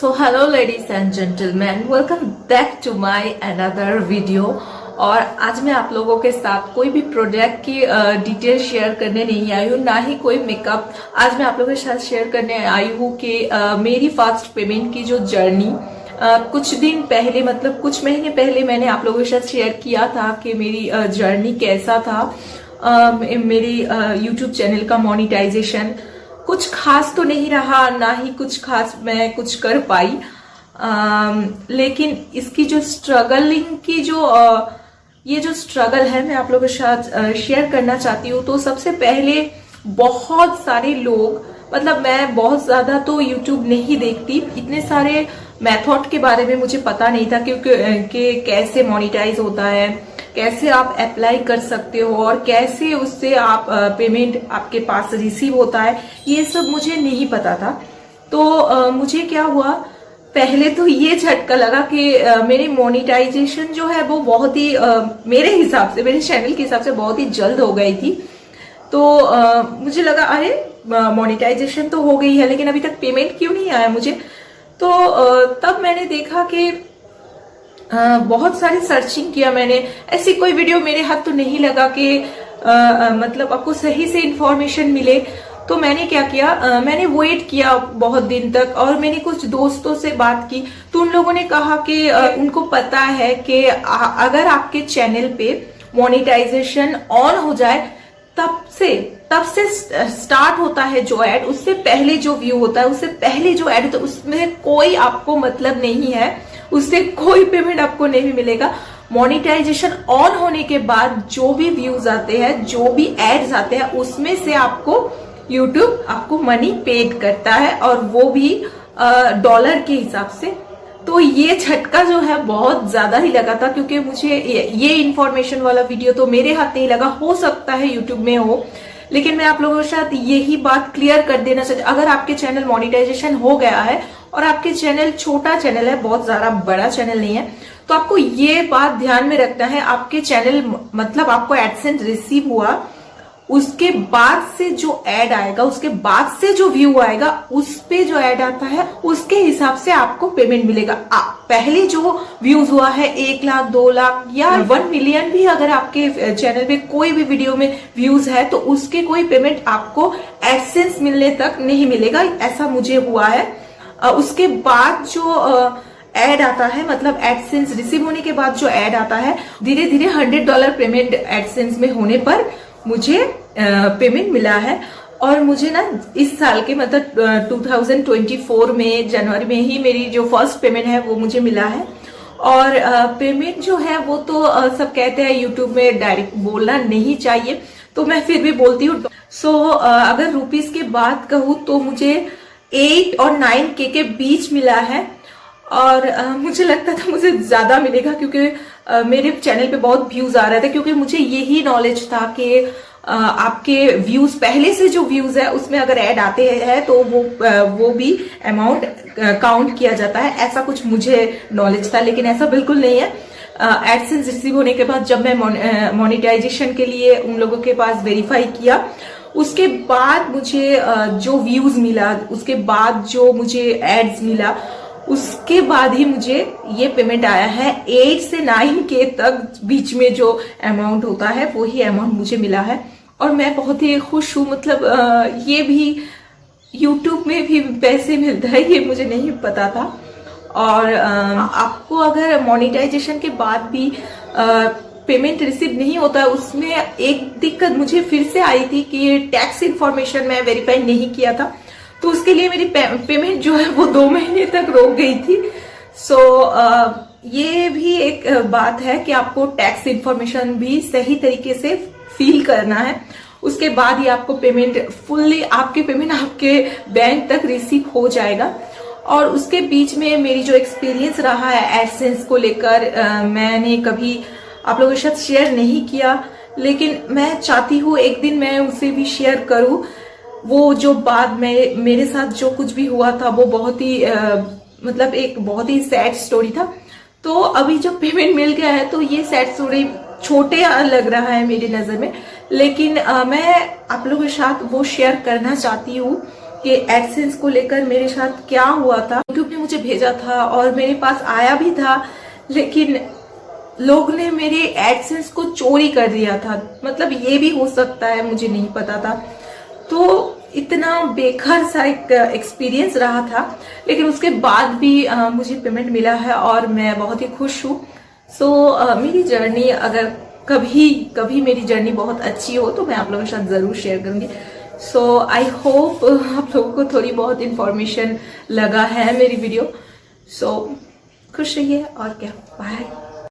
So hello ladies and gentlemen, welcome back to my another video। और आज मैं आप लोगों के साथ कोई भी प्रोडक्ट की डिटेल शेयर करने नहीं आई हूँ, ना ही कोई मेकअप। आज मैं आप लोगों के साथ शेयर करने आई हूँ कि मेरी फास्ट पेमेंट की जो जर्नी कुछ दिन पहले, मतलब कुछ महीने पहले मैंने आप लोगों के साथ शेयर किया था कि मेरी जर्नी कैसा था। मेरी यूट्यूब चैनल का मोनेटाइजेशन कुछ खास तो नहीं रहा, ना ही कुछ खास मैं कुछ कर पाई। लेकिन इसकी जो स्ट्रगलिंग की ये जो स्ट्रगल है मैं आप लोगों के साथ शेयर करना चाहती हूँ। तो सबसे पहले बहुत सारे लोग, मतलब मैं बहुत ज्यादा तो यूट्यूब नहीं देखती, इतने सारे मेथड के बारे में मुझे पता नहीं था कि कैसे मोनेटाइज होता है, कैसे आप अप्लाई कर सकते हो और कैसे उससे आप पेमेंट आपके पास रिसीव होता है, ये सब मुझे नहीं पता था। तो मुझे क्या हुआ, पहले तो ये झटका लगा कि मेरी मोनेटाइजेशन जो है वो बहुत ही मेरे हिसाब से, मेरे चैनल के हिसाब से बहुत ही जल्द हो गई थी। तो मुझे लगा अरे मोनेटाइजेशन तो हो गई है लेकिन अभी तक पेमेंट क्यों नहीं आया मुझे। तो तब मैंने देखा कि बहुत सारी सर्चिंग किया मैंने, ऐसी कोई वीडियो मेरे हाथ तो नहीं लगा कि मतलब आपको सही से इंफॉर्मेशन मिले। तो मैंने क्या किया, मैंने वेट किया बहुत दिन तक और मैंने कुछ दोस्तों से बात की। तो उन लोगों ने कहा कि उनको पता है कि अगर आपके चैनल पे मोनेटाइजेशन ऑन हो जाए तब से स्टार्ट होता है जो ऐड, उससे पहले जो व्यू होता है, उससे पहले जो ऐड होता है, उसमें कोई आपको मतलब नहीं है, उससे कोई पेमेंट आपको नहीं मिलेगा। मोनेटाइजेशन ऑन होने के बाद जो भी व्यूज आते हैं, जो भी एड्स आते हैं, उसमें से आपको यूट्यूब आपको मनी पेड करता है और वो भी डॉलर के हिसाब से। तो ये झटका जो है बहुत ज्यादा ही लगा था, क्योंकि मुझे ये इंफॉर्मेशन वाला वीडियो तो मेरे हाथ नहीं लगा, हो सकता है यूट्यूब में हो, लेकिन मैं आप लोगों के साथ यही बात क्लियर कर देना चाहती हूँ। अगर आपके चैनल मोनेटाइजेशन हो गया है और आपके चैनल छोटा चैनल है, बहुत ज्यादा बड़ा चैनल नहीं है, तो आपको ये बात ध्यान में रखना है, आपके चैनल मतलब आपको एडसेंस रिसीव हुआ, उसके बाद से जो ऐड आएगा, उसके बाद से जो व्यू आएगा, उस पे जो ऐड आता है उसके हिसाब से आपको पेमेंट मिलेगा। पहले जो व्यूज हुआ है 1 लाख 2 लाख या 1 मिलियन भी अगर आपके चैनल पे कोई भी वीडियो में व्यूज है तो उसके कोई पेमेंट आपको एडसेंस मिलने तक नहीं मिलेगा, ऐसा मुझे हुआ है। उसके बाद जो एड आता है, मतलब एडसेंस रिसीव होने के बाद जो एड आता है, धीरे धीरे $100 पेमेंट एडसेंस में होने पर मुझे पेमेंट मिला है। और मुझे ना इस साल के मतलब 2024 में जनवरी में ही मेरी जो फर्स्ट पेमेंट है वो मुझे मिला है। और पेमेंट जो है वो तो सब कहते हैं यूट्यूब में डायरेक्ट बोलना नहीं चाहिए, तो मैं फिर भी बोलती हूँ। सो अगर रुपीस के बात कहूँ तो मुझे 8 और 9K के बीच मिला है। और मुझे लगता था मुझे ज्यादा मिलेगा, क्योंकि मेरे चैनल पे बहुत व्यूज आ रहे थे, क्योंकि मुझे यही नॉलेज था कि आपके व्यूज, पहले से जो व्यूज है उसमें अगर ऐड आते हैं तो वो भी अमाउंट काउंट किया जाता है, ऐसा कुछ मुझे नॉलेज था। लेकिन ऐसा बिल्कुल नहीं है। एडसेंस रिसीव होने के बाद जब मैं मोनेटाइजेशन के लिए उन लोगों के पास वेरीफाई किया, उसके बाद मुझे जो व्यूज मिला, उसके बाद जो मुझे एड्स मिला, उसके बाद ही मुझे ये पेमेंट आया है। 8 से 9K तक बीच में जो अमाउंट होता है वही अमाउंट मुझे मिला है और मैं बहुत ही खुश हूँ। मतलब ये भी यूट्यूब में भी पैसे मिलता है, ये मुझे नहीं पता था। और आपको अगर मोनेटाइजेशन के बाद भी पेमेंट रिसीव नहीं होता है, उसमें एक दिक्कत मुझे फिर से आई थी कि टैक्स इन्फॉर्मेशन मैं वेरीफाई नहीं किया था, तो उसके लिए मेरी पेमेंट जो है वो 2 महीने तक रोक गई थी। सो ये भी एक बात है कि आपको टैक्स इन्फॉर्मेशन भी सही तरीके से फिल करना है, उसके बाद ही आपको पेमेंट फुल्ली, आपके पेमेंट आपके बैंक तक रिसीव हो जाएगा। और उसके बीच में मेरी जो एक्सपीरियंस रहा है एडसेंस को लेकर, मैंने कभी आप लोगों के साथ शेयर नहीं किया, लेकिन मैं चाहती हूँ एक दिन मैं उसे भी शेयर करूँ। वो जो बाद में मेरे साथ जो कुछ भी हुआ था वो बहुत ही मतलब एक बहुत ही सैड स्टोरी था। तो अभी जब पेमेंट मिल गया है तो ये सैड स्टोरी छोटे लग रहा है मेरी नजर में, लेकिन मैं आप लोगों के साथ वो शेयर करना चाहती हूँ कि एडसेंस को लेकर मेरे साथ क्या हुआ था। यूट्यूब ने मुझे भेजा था और मेरे पास आया भी था, लेकिन लोग ने मेरे एडसेंस को चोरी कर दिया था। मतलब ये भी हो सकता है, मुझे नहीं पता था। तो इतना बेकार सा एक एक्सपीरियंस रहा था, लेकिन उसके बाद भी मुझे पेमेंट मिला है और मैं बहुत ही खुश हूँ। सो मेरी जर्नी, अगर कभी कभी मेरी जर्नी बहुत अच्छी हो तो मैं आप लोगों के साथ जरूर शेयर करूंगी। सो आई होप आप लोगों को थोड़ी बहुत इंफॉर्मेशन लगा है मेरी वीडियो। सो खुश रहिए और क्या, बाय।